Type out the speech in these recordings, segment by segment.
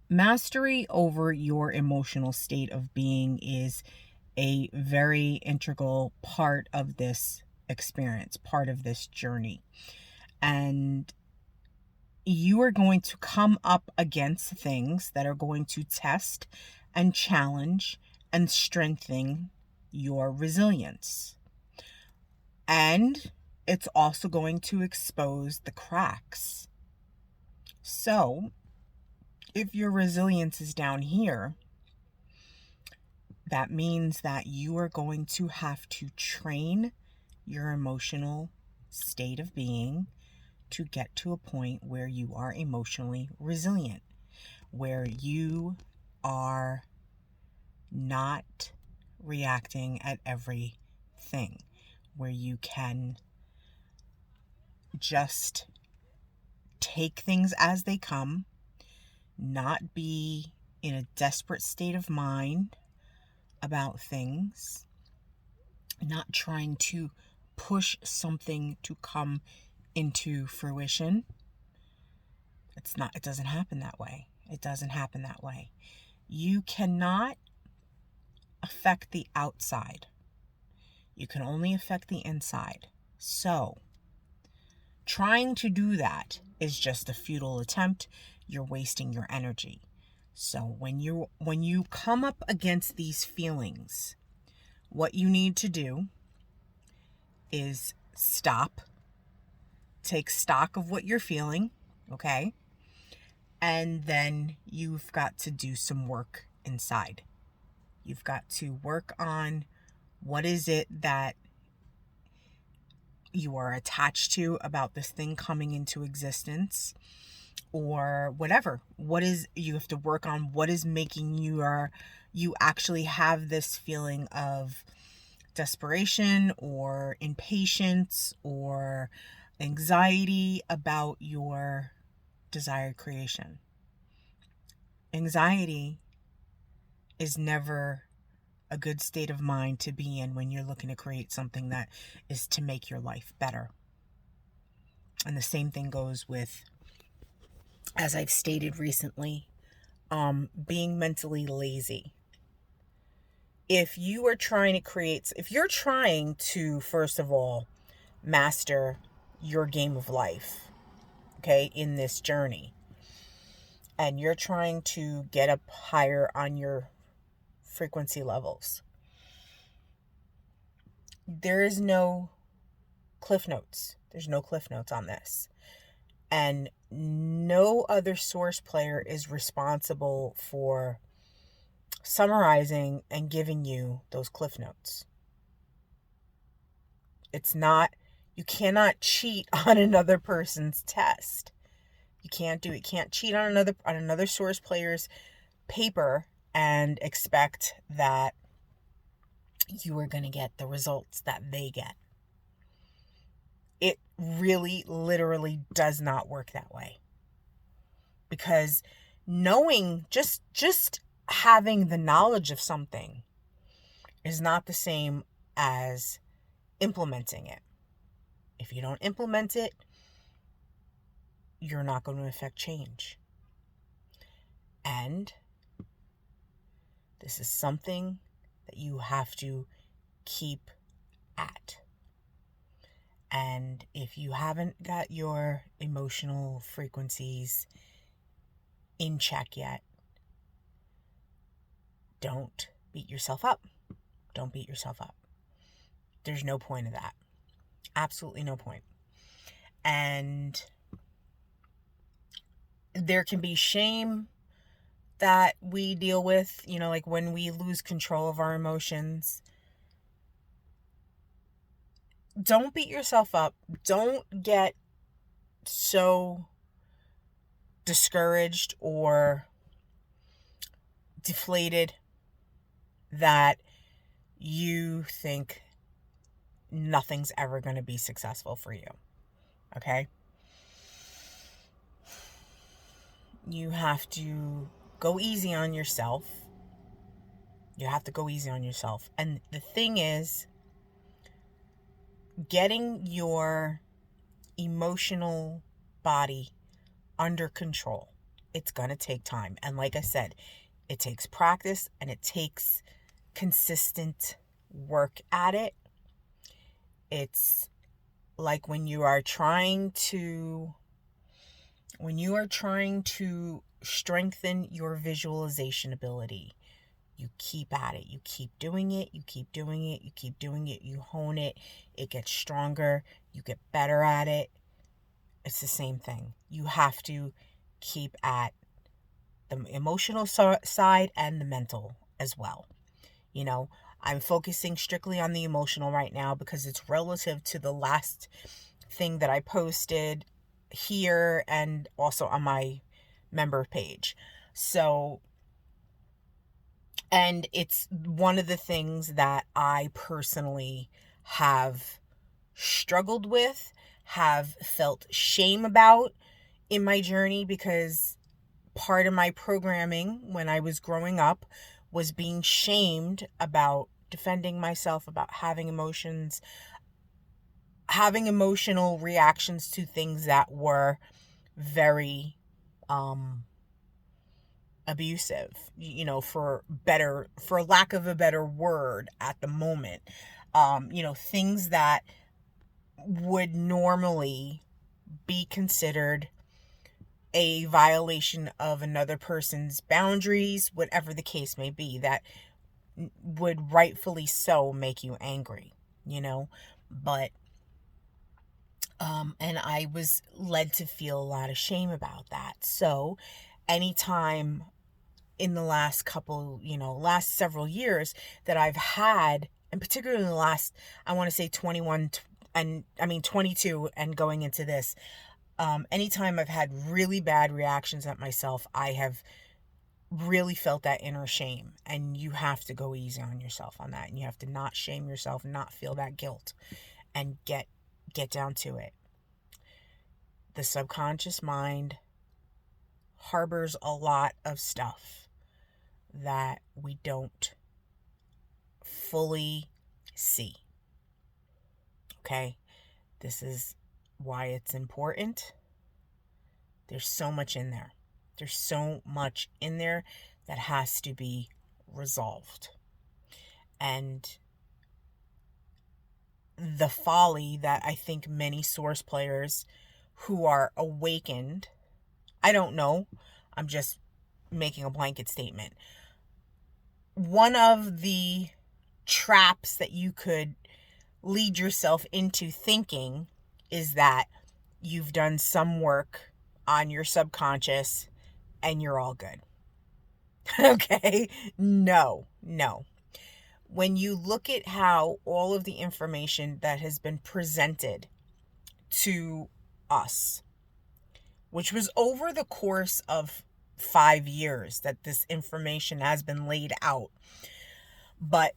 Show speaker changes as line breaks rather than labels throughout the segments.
Mastery over your emotional state of being is a very integral part of this experience, part of this journey. And you are going to come up against things that are going to test and challenge and strengthen your resilience. And it's also going to expose the cracks. So, if your resilience is down here, that means that you are going to have to train your emotional state of being to get to a point where you are emotionally resilient, where you are not reacting at everything, where you can just take things as they come, not be in a desperate state of mind about things, not trying to push something to come into fruition. It doesn't happen that way. It doesn't happen that way. You cannot affect the outside. You can only affect the inside. So, trying to do that is just a futile attempt. You're wasting your energy. So, when you come up against these feelings, what you need to do is stop, take stock of what you're feeling, okay? And then you've got to do some work inside. You've got to work on what is it that you are attached to about this thing coming into existence, or whatever. You have to work on what is making you actually have this feeling of desperation or impatience or anxiety about your desired creation. Anxiety is never a good state of mind to be in when you're looking to create something that is to make your life better. And the same thing goes with, as I've stated recently, being mentally lazy. If you're trying to, first of all, master your game of life, okay, in this journey, and you're trying to get up higher on your frequency levels, there is no cliff notes. There's no cliff notes on this. And no other source player is responsible for summarizing and giving you those cliff notes. You cannot cheat on another person's test. You can't do it. You can't cheat on another source player's paper and expect that you are going to get the results that they get. It really, literally does not work that way. Because knowing, just having the knowledge of something is not the same as implementing it. If you don't implement it, you're not going to affect change. And this is something that you have to keep at. And if you haven't got your emotional frequencies in check yet, don't beat yourself up. Don't beat yourself up. There's no point of that. Absolutely no point. And there can be shame that we deal with, like when we lose control of our emotions. Don't beat yourself up. Don't get so discouraged or deflated that you think nothing's ever going to be successful for you. Okay? You have to go easy on yourself. You have to go easy on yourself. And the thing is, getting your emotional body under control. It's going to take time. And like I said, it takes practice and it takes consistent work at it. It's like when you are trying to strengthen your visualization ability, you keep at it. You keep doing it. You keep doing it. You keep doing it. You hone it. It gets stronger. You get better at it. It's the same thing. You have to keep at the emotional side and the mental as well. You know, I'm focusing strictly on the emotional right now because it's relative to the last thing that I posted here and also on my member page. So, and it's one of the things that I personally have struggled with, have felt shame about in my journey, because part of my programming when I was growing up was being shamed about defending myself, about having emotions, having emotional reactions to things that were very abusive, you know, for lack of a better word at the moment. You know, things that would normally be considered a violation of another person's boundaries, whatever the case may be, that would rightfully so make you angry, you know. But and I was led to feel a lot of shame about that. So anytime in the last several years that I've had, and particularly in the last, I want to say 22 and going into this, anytime I've had really bad reactions at myself, I have really felt that inner shame. And you have to go easy on yourself on that. And you have to not shame yourself, not feel that guilt, and get down to it. The subconscious mind harbors a lot of stuff that we don't fully see. Okay? This is why it's important. There's so much in there. There's so much in there that has to be resolved. And the folly that I think many Source players who are awakened, I don't know, I'm just making a blanket statement. One of the traps that you could lead yourself into thinking is that you've done some work on your subconscious and you're all good. Okay? No. When you look at how all of the information that has been presented to us, which was over the course of 5 years that this information has been laid out, but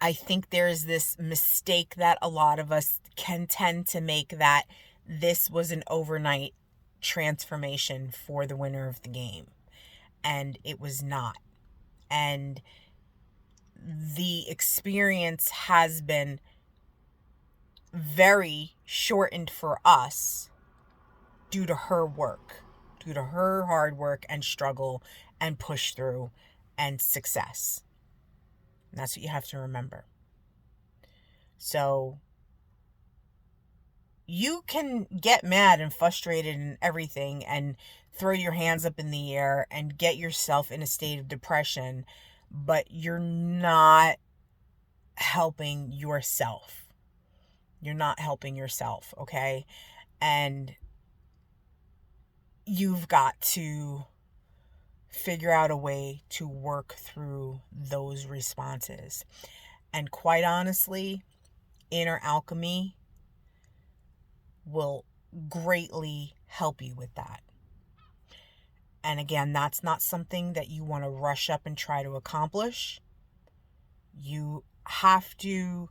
I think there is this mistake that a lot of us can tend to make, that this was an overnight transformation for the winner of the game. And it was not. And the experience has been very shortened for us due to her work, due to her hard work and struggle and push through and success. And that's what you have to remember. So you can get mad and frustrated and everything and throw your hands up in the air and get yourself in a state of depression, but you're not helping yourself. You're not helping yourself, okay? And you've got to figure out a way to work through those responses. And quite honestly, inner alchemy will greatly help you with that. And again, that's not something that you want to rush up and try to accomplish. You have to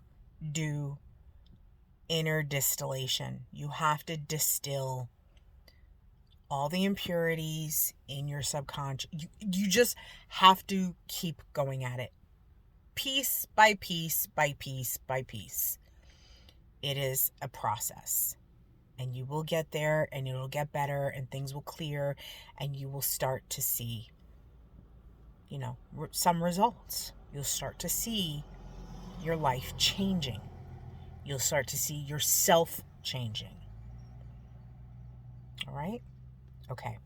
do inner distillation. You have to distill all the impurities in your subconscious. You just have to keep going at it. Piece by piece by piece by piece. It is a process. And you will get there, and it'll get better, and things will clear, and you will start to see, some results. You'll start to see your life changing. You'll start to see yourself changing. All right? Okay.